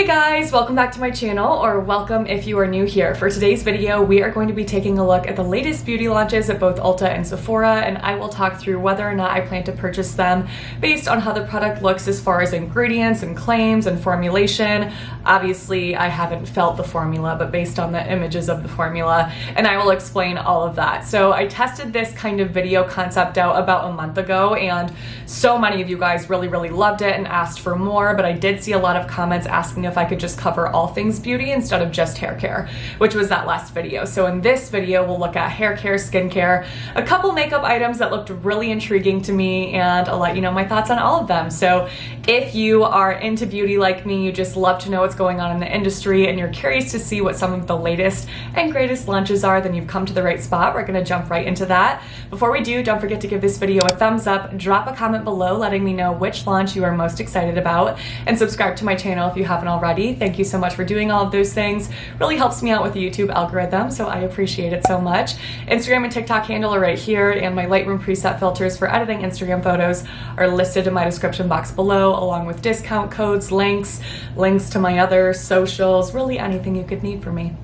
Hey guys, welcome back to my channel, or welcome if you are new here. For today's video, we are going to be taking a look at the latest beauty launches at both Ulta and Sephora, and I will talk through whether or not I plan to purchase them based on how the product looks as far as ingredients and claims and formulation. Obviously, I haven't felt the formula, but based on the images of the formula, and I will explain all of that. So I tested this kind of video concept out about a month ago, and so many of you guys really loved it and asked for more, but I did see a lot of comments asking if I could just cover all things beauty instead of just hair care, which was that last video. So in this video, we'll look at hair care, skincare, a couple makeup items that looked really intriguing to me, and I'll let you know my thoughts on all of them. So if you are into beauty like me, you just love to know what's going on in the industry, and you're curious to see what some of the latest and greatest launches are, then you've come to the right spot. We're gonna jump right into that. Before we do, don't forget to give this video a thumbs up, drop a comment below letting me know which launch you are most excited about, and subscribe to my channel if you haven't already. Thank you so much for doing all of those things. Really helps me out with the YouTube algorithm, so I appreciate it so much. Instagram and TikTok handle are right here, and my Lightroom preset filters for editing Instagram photos are listed in my description box below, along with discount codes, links to my other socials, really anything you could need from me.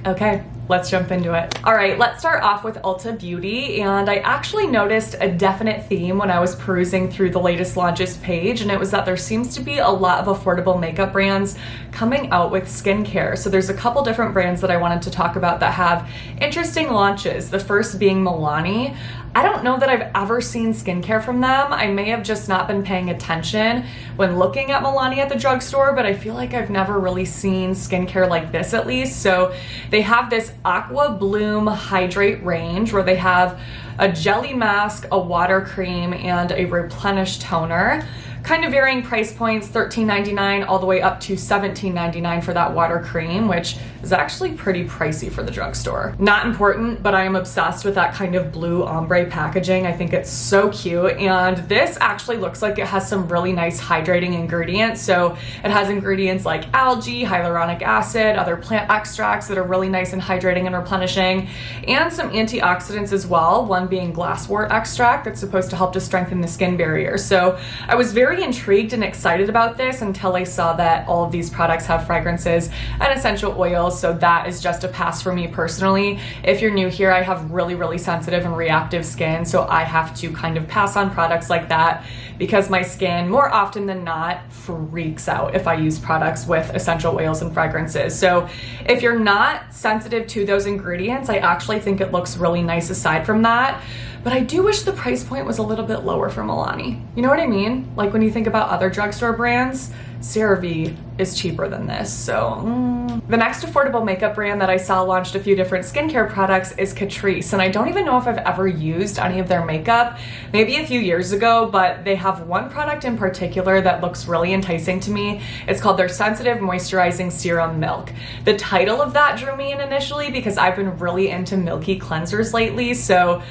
Okay, let's jump into it. All right, let's start off with Ulta Beauty, and I actually noticed a definite theme when I was perusing through the latest launches page, and it was that there seems to be a lot of affordable makeup brands coming out with skincare. So there's a couple different brands that I wanted to talk about that have interesting launches. The first being Milani. I don't know that I've ever seen skincare from them. I may have just not been paying attention when looking at Milani at the drugstore, but I feel like I've never really seen skincare like this, at least. So they have this Aqua Bloom Hydrate range where they have a jelly mask, a water cream, and a replenish toner. Kind of varying price points, $13.99 all the way up to $17.99 for that water cream, which is actually pretty pricey for the drugstore. Not important, but I am obsessed with that kind of blue ombre packaging. I think it's so cute, and this actually looks like it has some really nice hydrating ingredients. So it has ingredients like algae, hyaluronic acid, other plant extracts that are really nice and hydrating and replenishing, and some antioxidants as well, one being glasswort extract that's supposed to help to strengthen the skin barrier. So I was very intrigued and excited about this until I saw that all of these products have fragrances and essential oils, so that is just a pass for me personally. If you're new here, I have really sensitive and reactive skin, so I have to kind of pass on products like that because my skin, more often than not, freaks out if I use products with essential oils and fragrances. So if you're not sensitive to those ingredients, I actually think it looks really nice aside from that. But I do wish the price point was a little bit lower for Milani. You know what I mean? Like when you think about other drugstore brands, CeraVe is cheaper than this, so The next affordable makeup brand that I saw launched a few different skincare products is Catrice, and I don't even know if I've ever used any of their makeup, maybe a few years ago, but they have one product in particular that looks really enticing to me. It's called their Sensitive Moisturizing Serum Milk. The title of that drew me in initially because I've been really into milky cleansers lately, so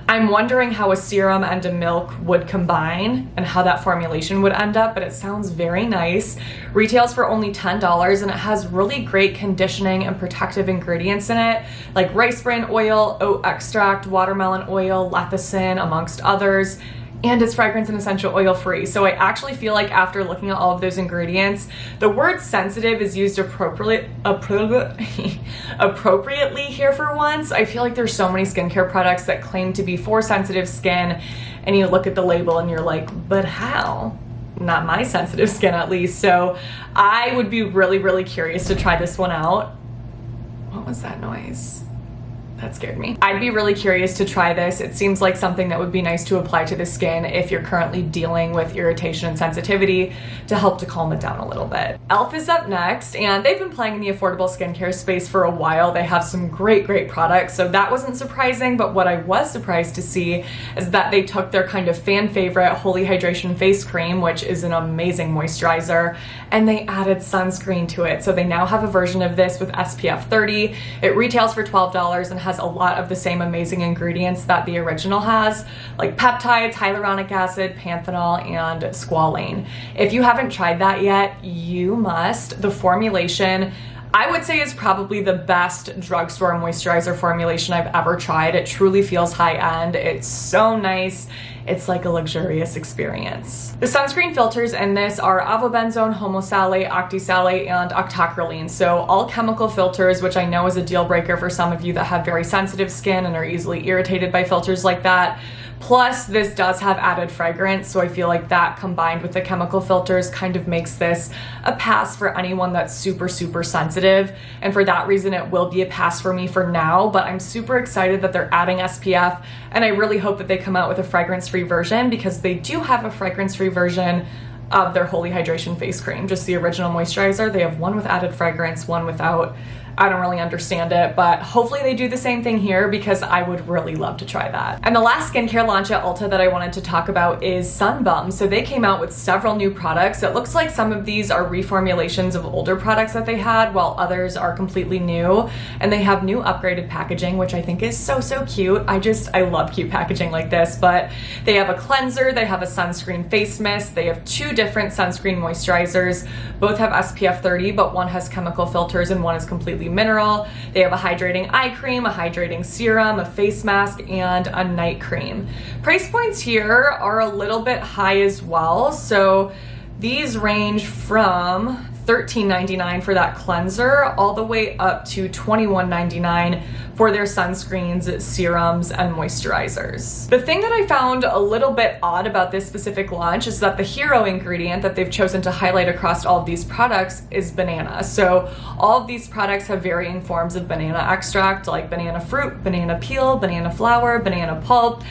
I'm wondering how a serum and a milk would combine and how that formulation would end up, but it sounds very nice. Retails for only $10, and it has really great conditioning and protective ingredients in it, like rice bran oil, oat extract, watermelon oil, lecithin, amongst others. And it's fragrance and essential oil free. So I actually feel like after looking at all of those ingredients, the word sensitive is used appropriately here for once. I feel like there's so many skincare products that claim to be for sensitive skin, and you look at the label and you're like, but how? Not my sensitive skin, at least. So I would be really curious to try this one out. What was that noise? That scared me. I'd be really curious to try this. It seems like something that would be nice to apply to the skin if you're currently dealing with irritation and sensitivity, to help to calm it down a little bit. e.l.f. is up next, and they've been playing in the affordable skincare space for a while. They have some great products, so that wasn't surprising, but what I was surprised to see is that they took their kind of fan favorite Holy Hydration Face Cream, which is an amazing moisturizer, and they added sunscreen to it. So they now have a version of this with SPF 30. It retails for $12 and has a lot of the same amazing ingredients that the original has, like peptides, hyaluronic acid, panthenol, and squalane. If you haven't tried that yet, you must. The formulation, I would say, is probably the best drugstore moisturizer formulation I've ever tried. It truly feels high end. It's so nice. it's like a luxurious experience. The sunscreen filters in this are avobenzone, homosalate, octisalate, and octocrylene. So all chemical filters, which I know is a deal breaker for some of you that have very sensitive skin and are easily irritated by filters like that. Plus, this does have added fragrance, so I feel like that combined with the chemical filters kind of makes this a pass for anyone that's super, super sensitive. And for that reason, it will be a pass for me for now, but I'm super excited that they're adding SPF, and I really hope that they come out with a fragrance-free version, because they do have a fragrance-free version of their Holy Hydration face cream, just the original moisturizer. They have one with added fragrance, one without. I don't really understand it, but hopefully they do the same thing here, because I would really love to try that. And the last skincare launch at Ulta that I wanted to talk about is Sun Bum. So they came out with several new products. It looks like some of these are reformulations of older products that they had, while others are completely new. And they have new upgraded packaging, which I think is so, so cute. I love cute packaging like this. But they have a cleanser, they have a sunscreen face mist, they have 2 different sunscreen moisturizers. Both have SPF 30, but one has chemical filters and one is completely mineral. They have a hydrating eye cream, a hydrating serum, a face mask, and a night cream. Price points here are a little bit high as well. So these range from $13.99 for that cleanser all the way up to $21.99 for their sunscreens, serums, and moisturizers. The thing that I found a little bit odd about this specific launch is that the hero ingredient that they've chosen to highlight across all of these products is banana. So all of these products have varying forms of banana extract, like banana fruit, banana peel, banana flower, banana pulp.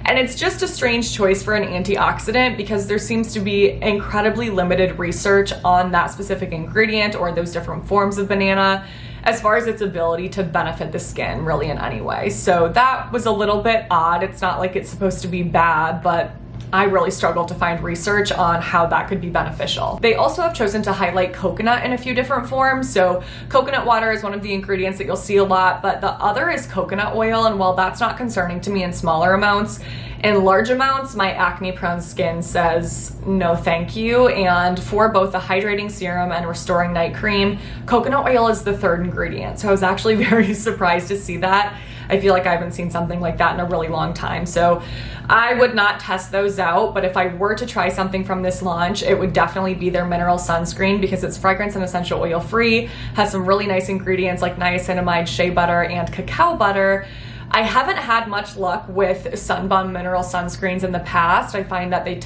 And it's just a strange choice for an antioxidant, because there seems to be incredibly limited research on that specific ingredient or those different forms of banana as far as its ability to benefit the skin really in any way. So that was a little bit odd. It's not like it's supposed to be bad, but I really struggled to find research on how that could be beneficial. They also have chosen to highlight coconut in a few different forms. So coconut water is one of the ingredients that you'll see a lot, but the other is coconut oil. And while that's not concerning to me in smaller amounts, in large amounts, my acne-prone skin says no thank you. And for both the hydrating serum and restoring night cream, coconut oil is the 3rd ingredient. So I was actually very surprised to see that. I feel like I haven't seen something like that in a really long time. So I would not test those out, but if I were to try something from this launch, it would definitely be their mineral sunscreen, because it's fragrance and essential oil free, has some really nice ingredients like niacinamide, shea butter, and cacao butter. I haven't had much luck with Sun Bum mineral sunscreens in the past. I find that they did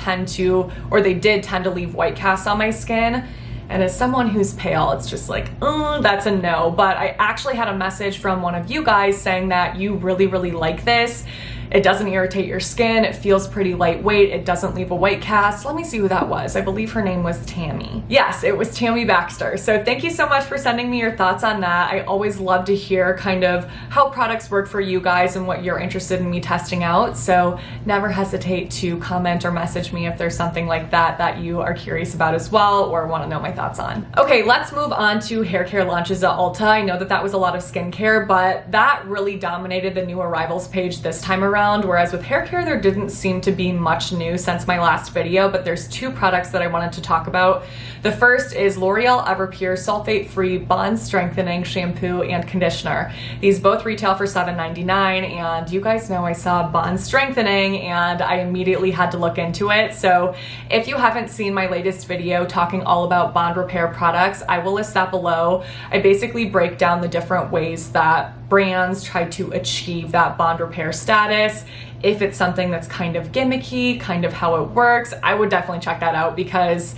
tend to leave white casts on my skin. And as someone who's pale, it's just like, that's a no. But I actually had a message from one of you guys saying that you really, really like this. It doesn't irritate your skin. It feels pretty lightweight. It doesn't leave a white cast. Let me see who that was. I believe her name was Tammy. Yes, it was Tammy Baxter. So thank you so much for sending me your thoughts on that. I always love to hear kind of how products work for you guys and what you're interested in me testing out. So never hesitate to comment or message me if there's something like that that you are curious about as well or want to know my thoughts on. Okay, let's move on to hair care launches at Ulta. I know that was a lot of skincare, but that really dominated the new arrivals page this time around. Whereas with hair care, there didn't seem to be much new since my last video, but there's 2 products that I wanted to talk about. The first is L'Oreal Everpure Sulfate-Free Bond Strengthening Shampoo and Conditioner. These both retail for $7.99, and you guys know I saw Bond Strengthening and I immediately had to look into it. So if you haven't seen my latest video talking all about bond repair products, I will list that below. I basically break down the different ways that brands try to achieve that bond repair status. If it's something that's kind of gimmicky, kind of how it works, I would definitely check that out, because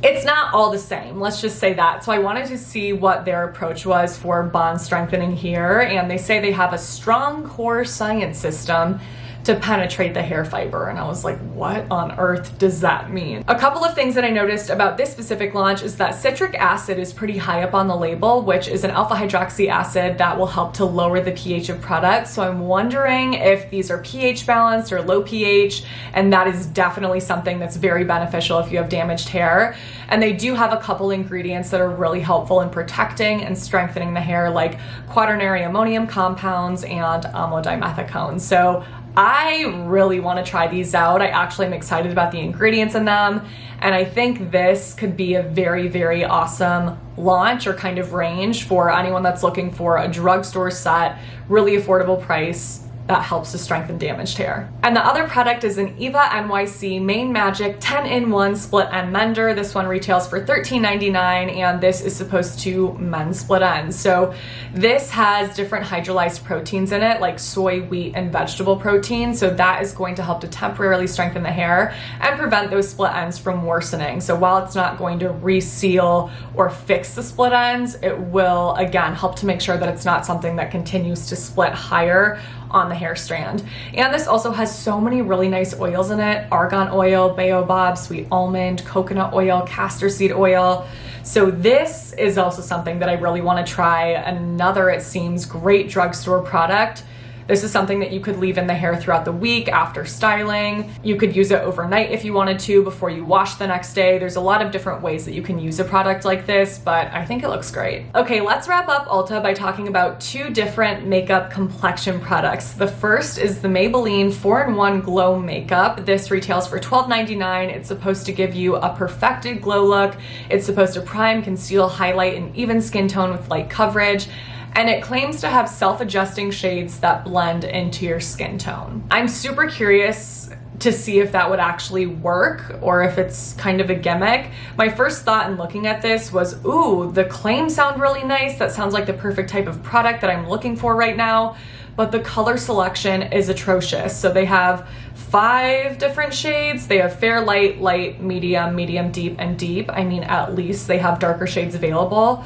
it's not all the same. Let's just say that. So I wanted to see what their approach was for bond strengthening here. And they say they have a strong core science system to penetrate the hair fiber. And I was like, what on earth does that mean? A couple of things that I noticed about this specific launch is that citric acid is pretty high up on the label, which is an alpha hydroxy acid that will help to lower the pH of products. So I'm wondering if these are pH balanced or low pH, and that is definitely something that's very beneficial if you have damaged hair. And they do have a couple ingredients that are really helpful in protecting and strengthening the hair, like quaternary ammonium compounds and amodimethicone. So I really want to try these out. I actually am excited about the ingredients in them, and I think this could be a very, very awesome launch or kind of range for anyone that's looking for a drugstore set, really affordable price that helps to strengthen damaged hair. And the other product is an Eva NYC Main Magic 10-in-1 split end mender. This one retails for $13.99, and this is supposed to mend split ends. So this has different hydrolyzed proteins in it, like soy, wheat, and vegetable protein. So that is going to help to temporarily strengthen the hair and prevent those split ends from worsening. So while it's not going to reseal or fix the split ends, it will again help to make sure that it's not something that continues to split higher on the hair strand. And this also has so many really nice oils in it: argan oil, baobab, sweet almond, coconut oil, castor seed oil. So this is also something that I really want to try. Another, it seems, great drugstore product. This is something that you could leave in the hair throughout the week after styling. You could use it overnight if you wanted to before you wash the next day. There's a lot of different ways that you can use a product like this, but I think it looks great. Okay, let's wrap up Ulta by talking about two different makeup complexion products. The first is the Maybelline 4-in-1 Glow Makeup. This retails for $12.99. It's supposed to give you a perfected glow look. It's supposed to prime, conceal, highlight an even skin tone with light coverage. And it claims to have self-adjusting shades that blend into your skin tone. I'm super curious to see if that would actually work or if it's kind of a gimmick. My first thought in looking at this was, ooh, the claims sound really nice. That sounds like the perfect type of product that I'm looking for right now. But the color selection is atrocious. So they have 5 different shades. They have fair, light, light, medium, medium, deep, and deep. I mean, at least they have darker shades available.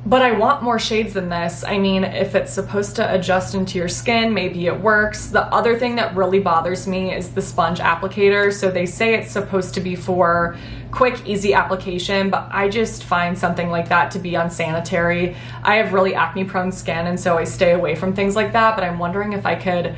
But I want more shades than this. I mean, if it's supposed to adjust into your skin, maybe it works. The other thing that really bothers me is the sponge applicator. So they say it's supposed to be for quick, easy application, but I just find something like that to be unsanitary. I have really acne-prone skin, and so I stay away from things like that, but I'm wondering if I could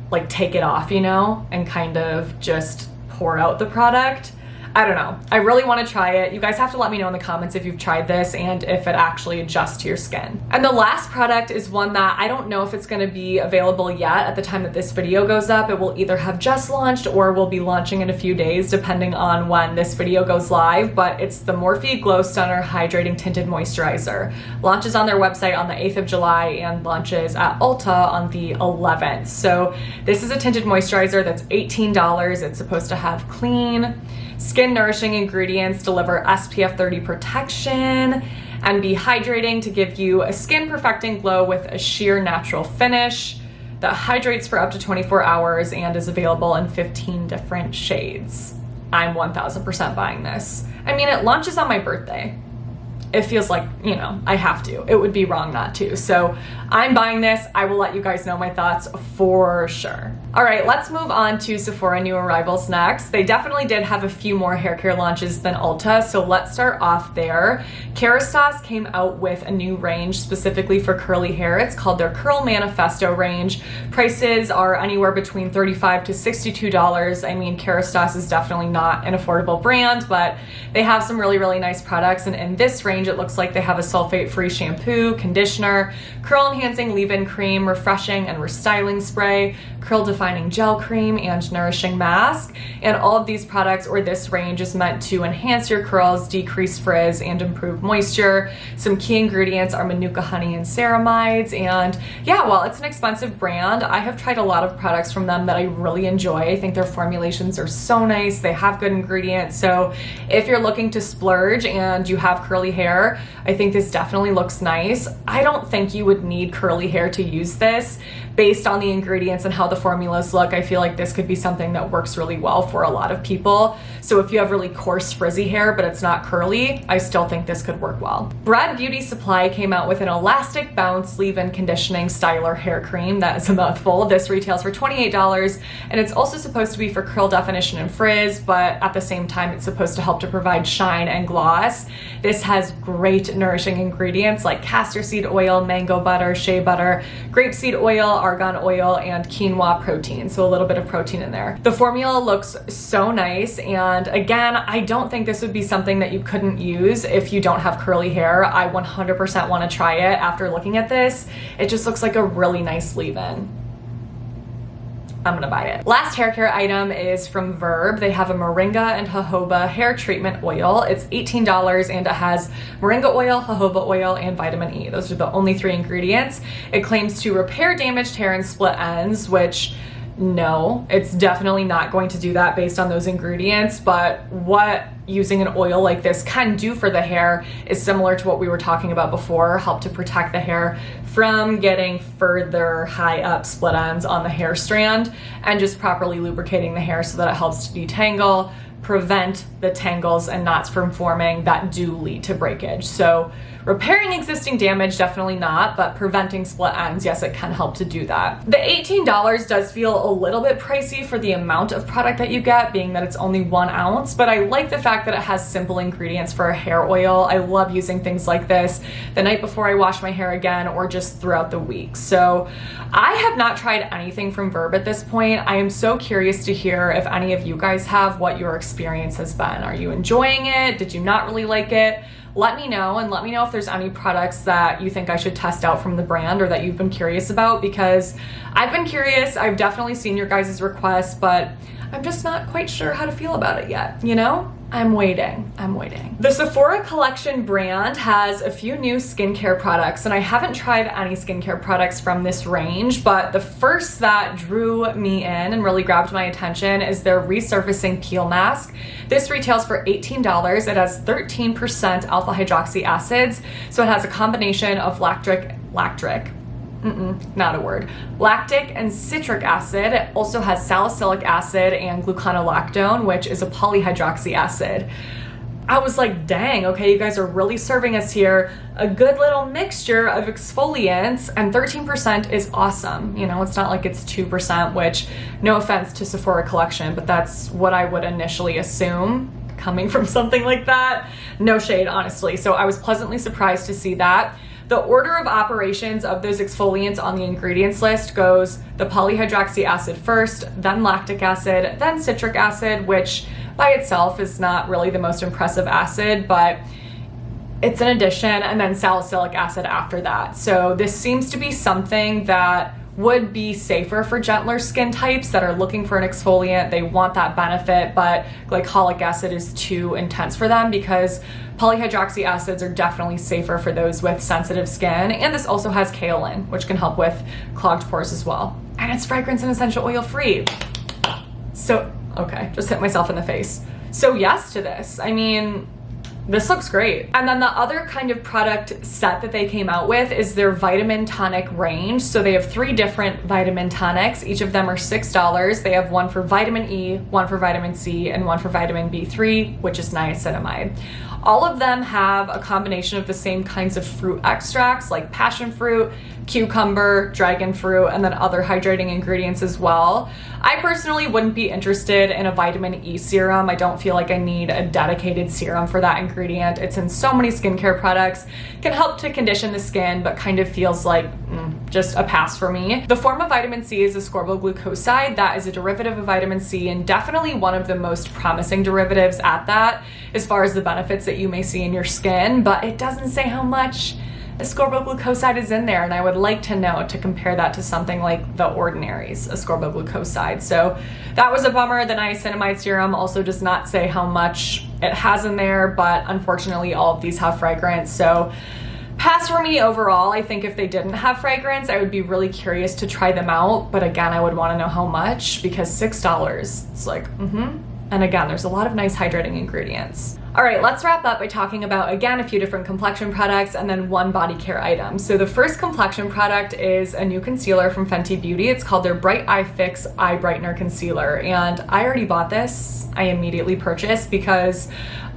like take it off, you know, and kind of just pour out the product. I don't know. I really want to try it. You guys have to let me know in the comments if you've tried this and if it actually adjusts to your skin. And the last product is one that I don't know if it's going to be available yet at the time that this video goes up. It will either have just launched or will be launching in a few days depending on when this video goes live, but it's the Morphe Glow Stunner Hydrating Tinted Moisturizer. Launches on their website on the 8th of July and launches at Ulta on the 11th. So this is a tinted moisturizer that's $18. It's supposed to have clean, skin nourishing ingredients, deliver SPF 30 protection, and be hydrating to give you a skin perfecting glow with a sheer natural finish that hydrates for up to 24 hours and is available in 15 different shades. I'm 1000% buying this. I mean, it launches on my birthday. It feels like, you know, I have to. It would be wrong not to. So I'm buying this. I will let you guys know my thoughts for sure. All right, let's move on to Sephora new arrivals next. They definitely did have a few more hair care launches than Ulta, so let's start off there. Kerastase came out with a new range specifically for curly hair. It's called their Curl Manifesto range. Prices are anywhere between $35 to $62. I mean, Kerastase is definitely not an affordable brand, but they have some really, really nice products. And in this range, it looks like they have a sulfate-free shampoo, conditioner, curl-enhancing leave-in cream, refreshing and restyling spray, curl-defining gel cream, and nourishing mask. And all of these products, or this range, is meant to enhance your curls, decrease frizz, and improve moisture. Some key ingredients are manuka honey and ceramides. And yeah, while it's an expensive brand, I have tried a lot of products from them that I really enjoy. I think their formulations are so nice. They have good ingredients. So if you're looking to splurge and you have curly hair, I think this definitely looks nice. I don't think you would need curly hair to use this. Based on the ingredients and how the formulas look, I feel like this could be something that works really well for a lot of people. So if you have really coarse, frizzy hair, but it's not curly, I still think this could work well. Bread Beauty Supply came out with an elastic bounce leave-in conditioning styler hair cream. That is a mouthful. This retails for $28, and it's also supposed to be for curl definition and frizz, but at the same time, it's supposed to help to provide shine and gloss. This has great nourishing ingredients like castor seed oil, mango butter, shea butter, grapeseed oil, argan oil, and quinoa protein, so a little bit of protein in there. The formula looks so nice, and again, I don't think this would be something that you couldn't use if you don't have curly hair. I 100% want to try it after looking at this. It just looks like a really nice leave-in. I'm gonna buy it. Last hair care item is from Verb. They have a moringa and jojoba hair treatment oil. It's $18 and it has moringa oil, jojoba oil, and vitamin E. Those are the only 3 ingredients. It claims to repair damaged hair and split ends, which no, it's definitely not going to do that based on those ingredients, but what using an oil like this can do for the hair is similar to what we were talking about before, help to protect the hair from getting further high up split ends on the hair strand, and just properly lubricating the hair so that it helps to detangle, prevent the tangles and knots from forming that do lead to breakage. So repairing existing damage, definitely not, but preventing split ends, yes, it can help to do that. The $18 does feel a little bit pricey for the amount of product that you get, being that it's only 1 ounce, but I like the fact that it has simple ingredients for a hair oil. I love using things like this the night before I wash my hair again or just throughout the week. So I have not tried anything from Verb at this point. I am so curious to hear if any of you guys have, what your experience has been. Are you enjoying it? Did you not really like it? Let me know, and let me know if there's any products that you think I should test out from the brand or that you've been curious about, because I've been curious. I've definitely seen your guys' requests, but I'm just not quite sure how to feel about it yet, you know? I'm waiting. The Sephora Collection brand has a few new skincare products, and I haven't tried any skincare products from this range, but the first that drew me in and really grabbed my attention is their resurfacing peel mask. This retails for $18. It has 13% alpha hydroxy acids, so it has a combination of lactic and citric acid. It also has salicylic acid and gluconolactone, which is a polyhydroxy acid. I was like, dang, okay, you guys are really serving us here a good little mixture of exfoliants, and 13% is awesome. You know, it's not like it's 2%, which, no offense to Sephora Collection, but that's what I would initially assume coming from something like that. No shade, honestly. So I was pleasantly surprised to see that. The order of operations of those exfoliants on the ingredients list goes the polyhydroxy acid first, then lactic acid, then citric acid, which by itself is not really the most impressive acid, but it's an addition, and then salicylic acid after that. So this seems to be something that would be safer for gentler skin types that are looking for an exfoliant. They want that benefit, but glycolic acid is too intense for them, because polyhydroxy acids are definitely safer for those with sensitive skin. And this also has kaolin, which can help with clogged pores as well. And it's fragrance and essential oil free. So, okay, just hit myself in the face. So yes to this. I mean, this looks great. And then the other kind of product set that they came out with is their vitamin tonic range. So they have 3 different vitamin tonics. Each of them are $6. They have one for vitamin E, one for vitamin C, and one for vitamin B3, which is niacinamide. All of them have a combination of the same kinds of fruit extracts like passion fruit, cucumber, dragon fruit, and then other hydrating ingredients as well. I personally wouldn't be interested in a vitamin E serum. I don't feel like I need a dedicated serum for that ingredient. It's in so many skincare products, can help to condition the skin, but kind of feels like just a pass for me. The form of vitamin C is ascorbylglucoside. That is a derivative of vitamin C, and definitely one of the most promising derivatives at that as far as the benefits that you may see in your skin, but it doesn't say how much ascorbylglucoside is in there, and I would like to know to compare that to something like The Ordinary's ascorbylglucoside. So that was a bummer. The niacinamide serum also does not say how much it has in there, but unfortunately all of these have fragrance, so pass for me overall. I think if they didn't have fragrance, I would be really curious to try them out, but again, I would want to know how much, because $6, it's like, And again, there's a lot of nice hydrating ingredients. All right, let's wrap up by talking about, again, a few different complexion products and then one body care item. So the first complexion product is a new concealer from Fenty Beauty. It's called their Bright Eye Fix Eye Brightener Concealer. And I already bought this. I immediately purchased because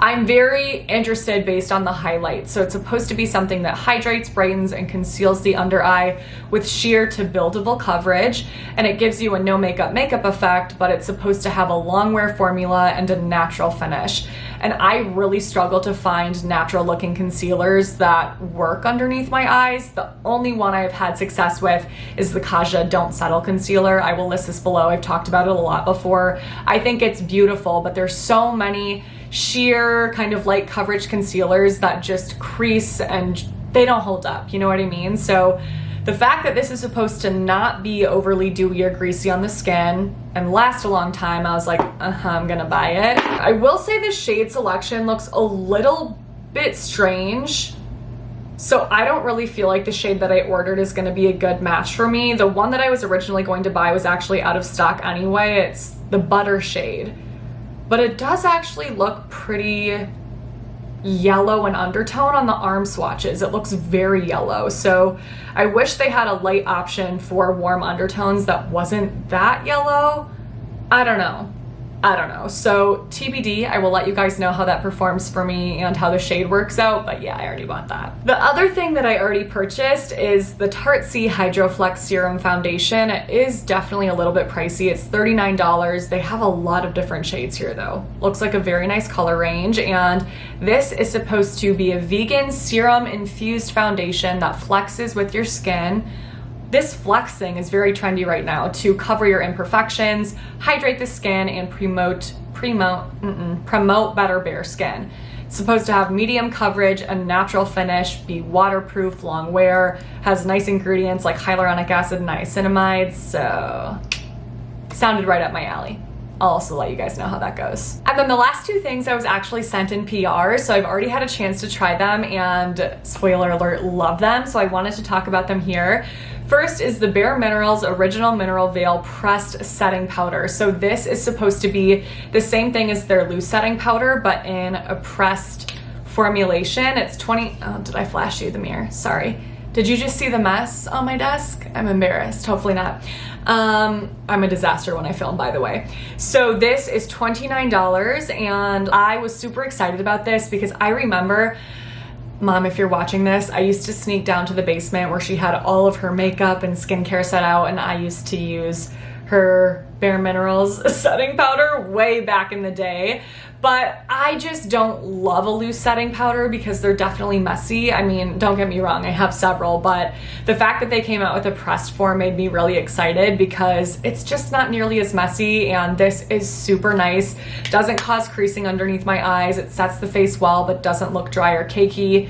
I'm very interested based on the highlights. So it's supposed to be something that hydrates, brightens, and conceals the under eye with sheer to buildable coverage. And it gives you a no makeup effect, but it's supposed to have a long wear formula and a natural finish. And I really struggle to find natural looking concealers that work underneath my eyes. The only one I've had success with is the Kaja Don't Settle concealer. I will list this below. I've talked about it a lot before. I think it's beautiful, but there's so many sheer kind of light coverage concealers that just crease and they don't hold up, you know what I mean? So The fact that this is supposed to not be overly dewy or greasy on the skin and last a long time, I was like, I'm gonna buy it. I will say the shade selection looks a little bit strange. So I don't really feel like the shade that I ordered is gonna be a good match for me. The one that I was originally going to buy was actually out of stock anyway. It's the butter shade. But it does actually look pretty yellow in undertone on the arm swatches. It looks very yellow. So I wish they had a light option for warm undertones that wasn't that yellow. I don't know. So TBD, I will let you guys know how that performs for me and how the shade works out, but yeah, I already bought that. The other thing that I already purchased is the Tartsy Hydro Flex Serum Foundation. It is definitely a little bit pricey. It's $39. They have a lot of different shades here though. Looks like a very nice color range, and this is supposed to be a vegan serum infused foundation that flexes with your skin. This flexing is very trendy right now to cover your imperfections, hydrate the skin, and promote better bare skin. It's supposed to have medium coverage, a natural finish, be waterproof, long wear, has nice ingredients like hyaluronic acid and niacinamide, so sounded right up my alley. I'll also let you guys know how that goes. And then the last two things I was actually sent in PR, so I've already had a chance to try them and spoiler alert, love them, so I wanted to talk about them here. First is the Bare Minerals Original Mineral Veil Pressed Setting Powder. So this is supposed to be the same thing as their loose setting powder, but in a pressed formulation. It's did I flash you the mirror? Sorry. Did you just see the mess on my desk? I'm embarrassed, hopefully not. I'm a disaster when I film, by the way. So this is $29, and I was super excited about this because I remember, Mom, if you're watching this, I used to sneak down to the basement where she had all of her makeup and skincare set out, and I used to use her Bare Minerals setting powder way back in the day. But I just don't love a loose setting powder because they're definitely messy. I mean, don't get me wrong, I have several, but the fact that they came out with a pressed form made me really excited because it's just not nearly as messy, and this is super nice. Doesn't cause creasing underneath my eyes. It sets the face well but doesn't look dry or cakey.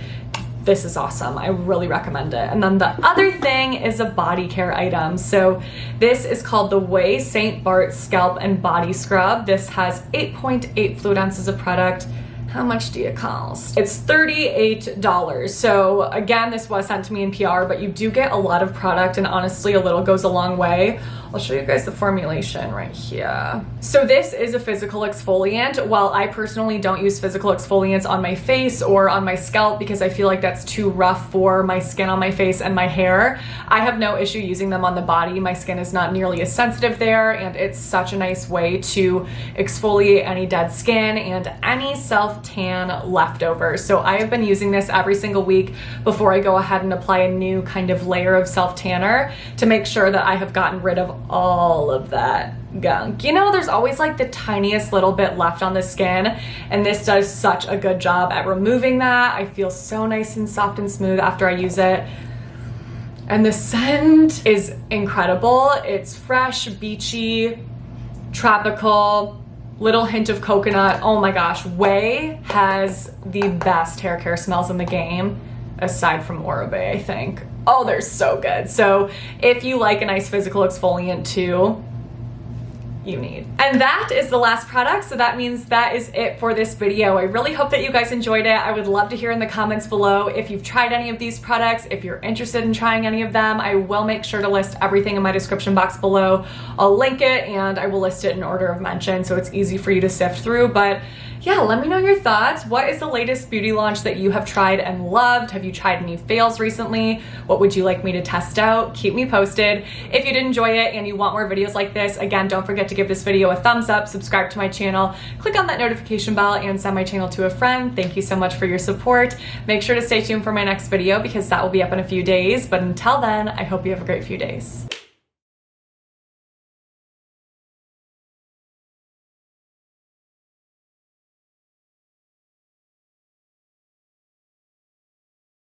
This is awesome. I really recommend it. And then the other thing is a body care item. So this is called the Way St. Bart Scalp and Body Scrub. This has 8.8 fluid ounces of product. How much do you cost? It's $38. So again, this was sent to me in PR, but you do get a lot of product, and honestly, a little goes a long way. I'll show you guys the formulation right here. So this is a physical exfoliant. While I personally don't use physical exfoliants on my face or on my scalp because I feel like that's too rough for my skin on my face and my hair, I have no issue using them on the body. My skin is not nearly as sensitive there, and it's such a nice way to exfoliate any dead skin and any self-tan leftovers. So I have been using this every single week before I go ahead and apply a new kind of layer of self-tanner to make sure that I have gotten rid of all of that gunk. You know, there's always like the tiniest little bit left on the skin, and this does such a good job at removing that. I feel so nice and soft and smooth after I use it. And the scent is incredible. It's fresh, beachy, tropical, little hint of coconut. Oh my gosh, Way has the best hair care smells in the game, aside from Oribe, I think. Oh, they're so good. So if you like a nice physical exfoliant too, you need. And that is the last product, so that means that is it for this video. I really hope that you guys enjoyed it. I would love to hear in the comments below if you've tried any of these products, if you're interested in trying any of them. I will make sure to list everything in my description box below. I'll link it, and I will list it in order of mention so it's easy for you to sift through. But yeah, let me know your thoughts. What is the latest beauty launch that you have tried and loved? Have you tried any fails recently? What would you like me to test out? Keep me posted. If you did enjoy it and you want more videos like this, again, don't forget to give this video a thumbs up, subscribe to my channel, click on that notification bell, and send my channel to a friend. Thank you so much for your support. Make sure to stay tuned for my next video because that will be up in a few days. But until then, I hope you have a great few days.